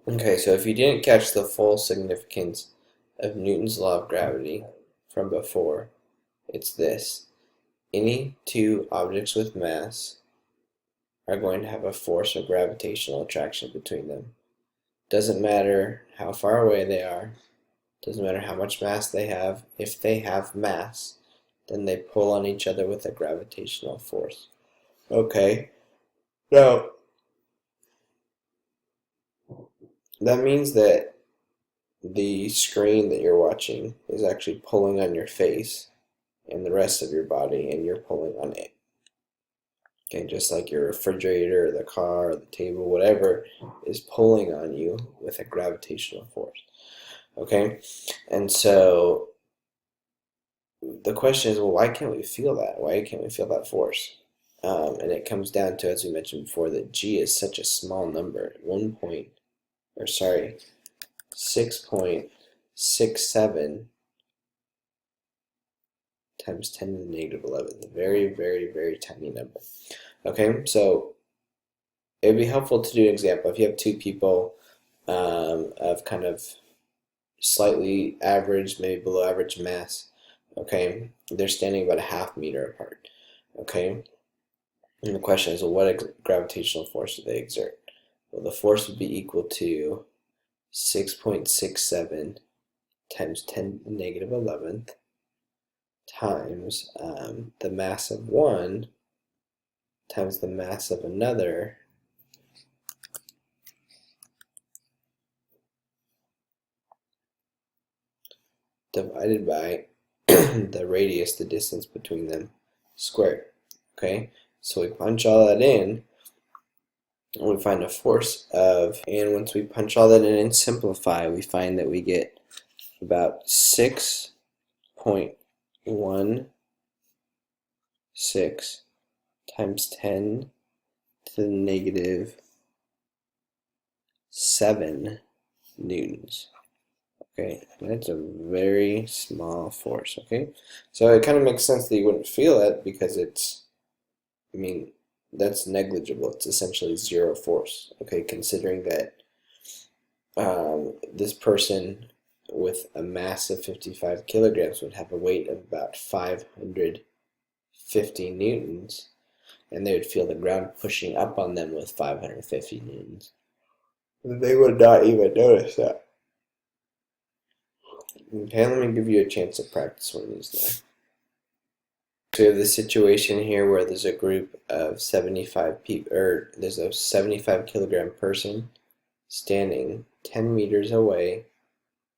Okay, so if you didn't catch the full significance of Newton's law of gravity from before, it's this. Any two objects with mass are going to have a force or gravitational attraction between them. Doesn't matter how far away they are, doesn't matter how much mass they have. If they have mass, then they pull on each other with a gravitational force. Okay, now that means that the screen that you're watching is actually pulling on your face and the rest of your body, and you're pulling on it. Okay, just like your refrigerator, the car, the table, whatever is pulling on you with a gravitational force. Okay, and so the question is, well, why can't we feel that? Why can't we feel that force? And it comes down to, as we mentioned before, that g is such a small number, 6.67 times 10 to the negative 11th. A very, very, very tiny number. Okay, so it would be helpful to do an example. If you have two people of kind of slightly average, maybe below average mass, okay, they're standing about a half meter apart, okay, and the question is, well, what gravitational force do they exert? Well, the force would be equal to 6.67 times 10 to the negative 11th times the mass of one times the mass of another divided by the radius, the distance between them, squared. Okay, so we punch all that in and we find a force of, and once we punch all that in and simplify, we find that we get about 6.16 times 10 to the negative 7 newtons. Okay, that's a very small force, okay? So it kind of makes sense that you wouldn't feel it because it's, I mean, that's negligible. It's essentially zero force, okay? Considering that this person with a mass of 55 kilograms would have a weight of about 550 newtons, and they would feel the ground pushing up on them with 550 newtons. They would not even notice that. Okay, let me give you a chance to practice one of these now. So we have this situation here where there's a group of 75 people, or there's a 75 kilogram person standing 10 meters away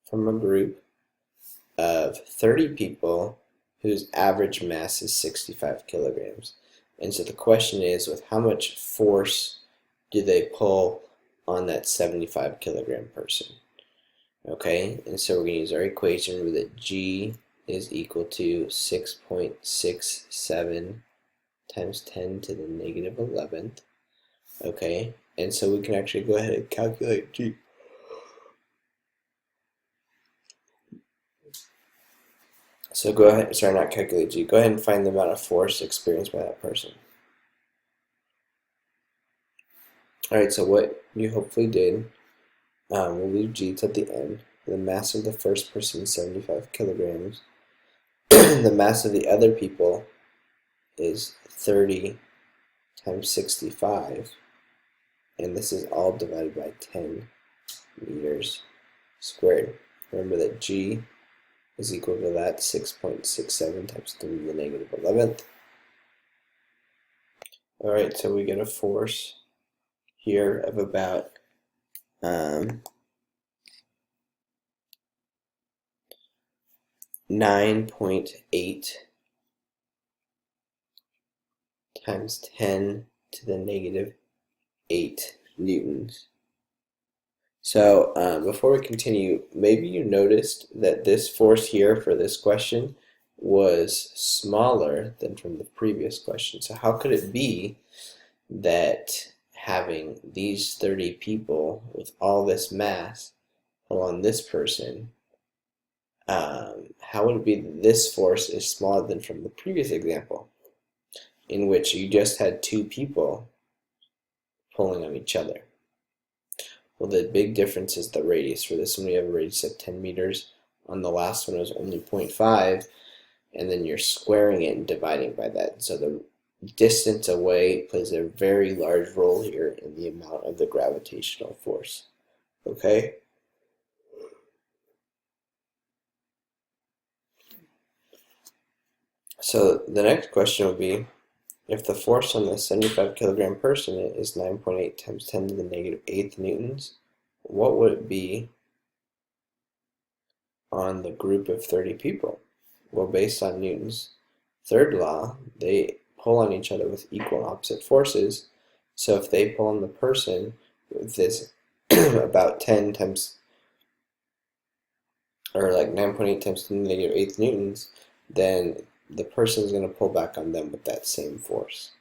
from a group of 30 people whose average mass is 65 kilograms. And so the question is, with how much force do they pull on that 75 kilogram person? Okay, and so we're going to use our equation. Remember that G is equal to 6.67 times 10 to the negative 11th. Okay, and so we can actually go ahead and calculate G. So go ahead, sorry, not calculate G. Go ahead and find the amount of force experienced by that person. Alright, so what you hopefully did, we'll leave G to the end. The mass of the first person is 75 kilograms. The mass of the other people is 30 times 65, and this is all divided by 10 meters squared. Remember that G is equal to that 6.67 times 10 to the negative 11th. Alright, so we get a force here of about 9.8 times 10 to the negative 8 newtons. So before we continue, maybe you noticed that this force here for this question was smaller than from the previous question. So how could it be that having these 30 people with all this mass pull on this person, how would it be that this force is smaller than from the previous example, in which you just had two people pulling on each other? Well, the big difference is the radius. For this one, we have a radius of 10 meters. On the last one, it was only 0.5, and then you're squaring it and dividing by that. So the distance away plays a very large role here in the amount of the gravitational force. Okay? So the next question would be, if the force on the 75 kilogram person is 9.8 times 10 to the negative 8th newtons, what would it be on the group of 30 people? Well, based on Newton's third law, they pull on each other with equal and opposite forces. So if they pull on the person with this about 10 times, or like 9.8 times 10 to the negative 8th newtons, then the person is going to pull back on them with that same force.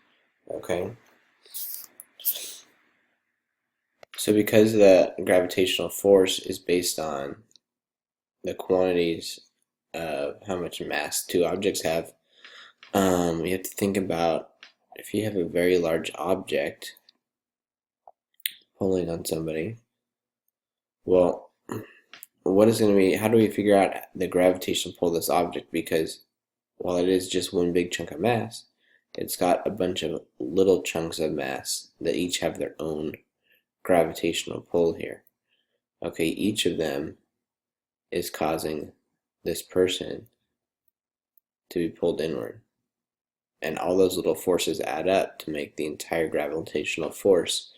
Okay? So because the gravitational force is based on the quantities of how much mass two objects have, you have to think about if you have a very large object pulling on somebody, well, what is going to be, how do we figure out the gravitational pull of this object? Because while it is just one big chunk of mass, it's got a bunch of little chunks of mass that each have their own gravitational pull here. Okay, each of them is causing this person to be pulled inward. And all those little forces add up to make the entire gravitational force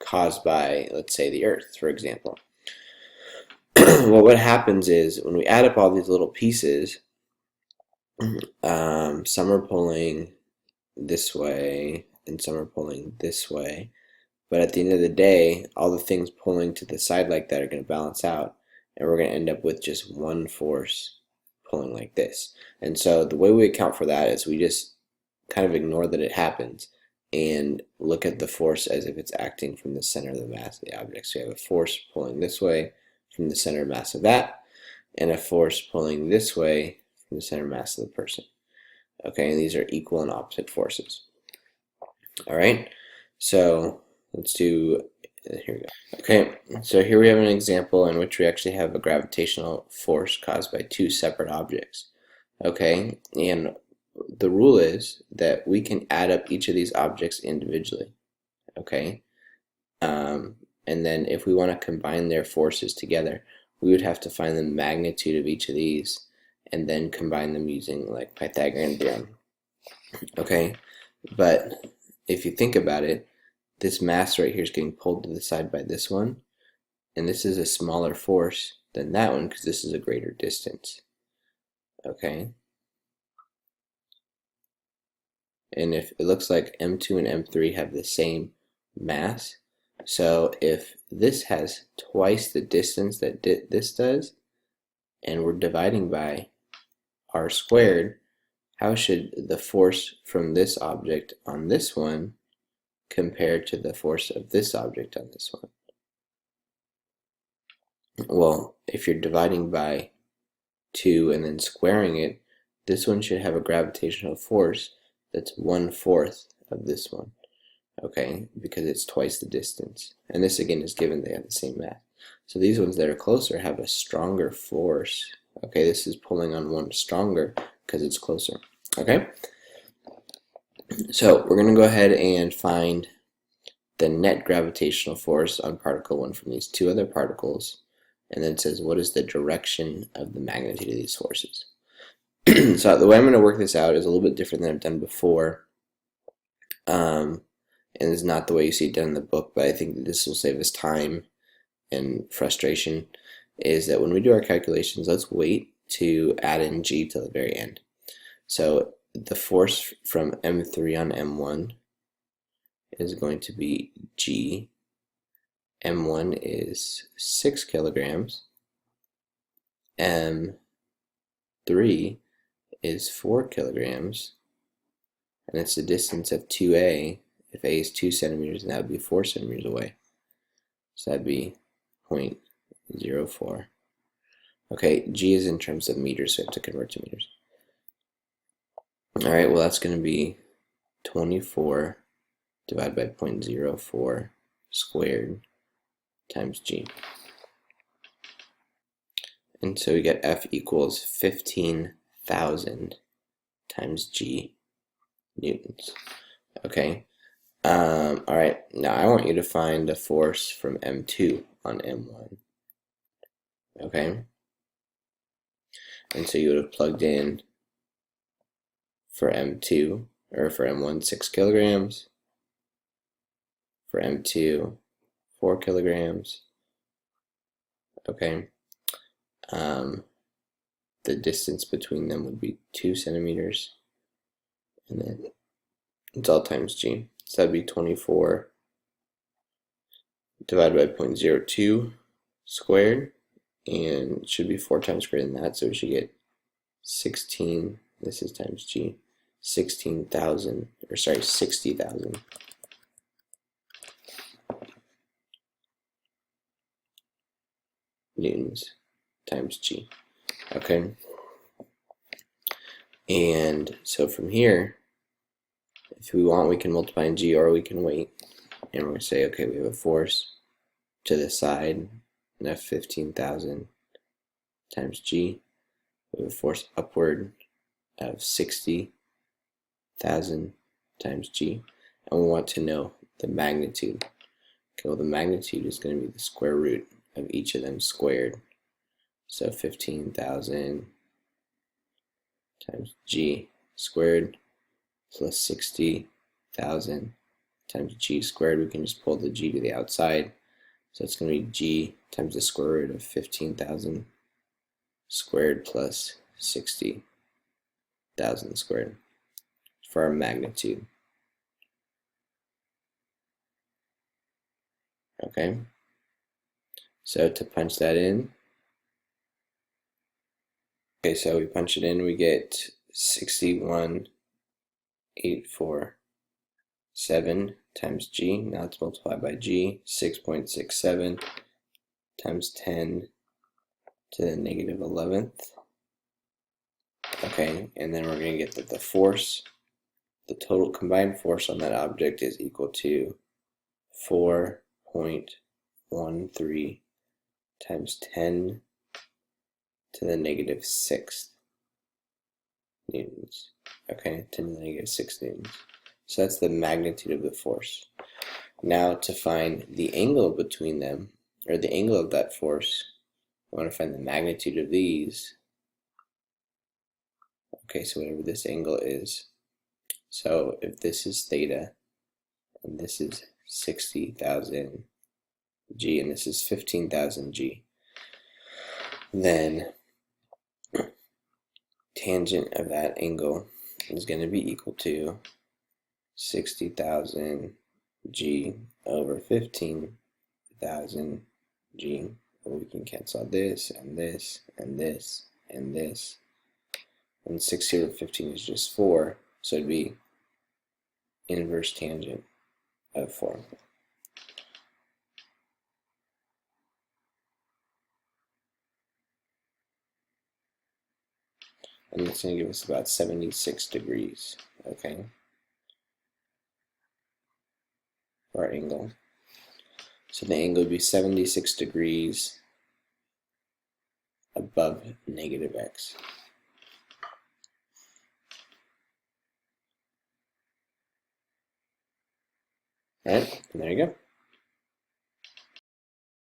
caused by, let's say, the Earth, for example. Well, what happens is when we add up all these little pieces, some are pulling this way and some are pulling this way, but at the end of the day, all the things pulling to the side like that are going to balance out, and we're going to end up with just one force pulling like this. And so the way we account for that is we just kind of ignore that it happens and look at the force as if it's acting from the center of the mass of the object. So you have a force pulling this way from the center of mass of that, and a force pulling this way from the center mass of the person. Okay, and these are equal and opposite forces. All right, so let's do, here we go. Okay, so here we have an example in which we actually have a gravitational force caused by two separate objects. Okay, and the rule is that we can add up each of these objects individually. Okay, and then if we want to combine their forces together, we would have to find the magnitude of each of these and then combine them using like Pythagorean theorem. Okay, but if you think about it, this mass right here is getting pulled to the side by this one, and this is a smaller force than that one because this is a greater distance. Okay, and if it looks like M2 and M3 have the same mass, so if this has twice the distance that this does, and we're dividing by r squared, how should the force from this object on this one compare to the force of this object on this one? Well, if you're dividing by 2 and then squaring it, this one should have a gravitational force that's 1/4 of this one. Okay, because it's twice the distance. And this again is given they have the same mass. So these ones that are closer have a stronger force. Okay, this is pulling on one stronger because it's closer. Okay, so we're going to go ahead and find the net gravitational force on particle 1 from these two other particles, and then it says what is the direction of the magnitude of these forces. So the way I'm going to work this out is a little bit different than I've done before, and it's not the way you see it done in the book, but I think that this will save us time and frustration, is that when we do our calculations, let's wait to add in g till the very end. So the force from M3 on M1 is going to be g. M1 is 6 kilograms. M3 is 4 kilograms. And it's the distance of 2a. If a is 2 centimeters, then that would be 4 centimeters away. So that'd be 0.04. Okay, g is in terms of meters, so I have to convert to meters. Alright, well that's going to be 24 divided by 0.04 squared times g. And so we get F equals 15,000 times g newtons. Okay. All right. Now I want you to find the force from M2 on M1. Okay. And so you would have plugged in for M2, or for M1, 6 kilograms. For M2, 4 kilograms. Okay. The distance between them would be 2 centimeters. And then it's all times g. So that'd be 24 divided by 0.02 squared. And it should be 4 times greater than that. So we should get 16, this is times g, 16,000, or sorry, 60,000 newtons times g. Okay. And so from here, if we want, we can multiply in g, or we can wait. And we're going to say, okay, we have a force to the side, and that's 15,000 times g. We have a force upward of 60,000 times g. And we want to know the magnitude. Okay, well, the magnitude is going to be the square root of each of them squared. So 15,000 times g squared plus 60,000 times g squared. We can just pull the g to the outside. So it's going to be g times the square root of 15,000 squared plus 60,000 squared for our magnitude. Okay. So to punch that in, okay, so we punch it in, we get 61,847 times g. Now let's multiply by g, 6.67 times 10 to the negative 11th. Okay, and then we're going to get that the force, the total combined force on that object is equal to 4.13 times 10 to the negative 6th newtons. Okay, 10 to the negative 6 newtons. So that's the magnitude of the force. Now to find the angle between them, or the angle of that force, I want to find the magnitude of these. Okay, so whatever this angle is. So if this is theta, and this is 60,000 g, and this is 15,000 g, then tangent of that angle is going to be equal to 60,000 g over 15,000 g. We can cancel this and this and this and this. And 60 over 15 is just 4, so it'd be inverse tangent of 4. And that's going to give us about 76 degrees, okay, for our angle. So the angle would be 76 degrees above negative x. All right, and there you go.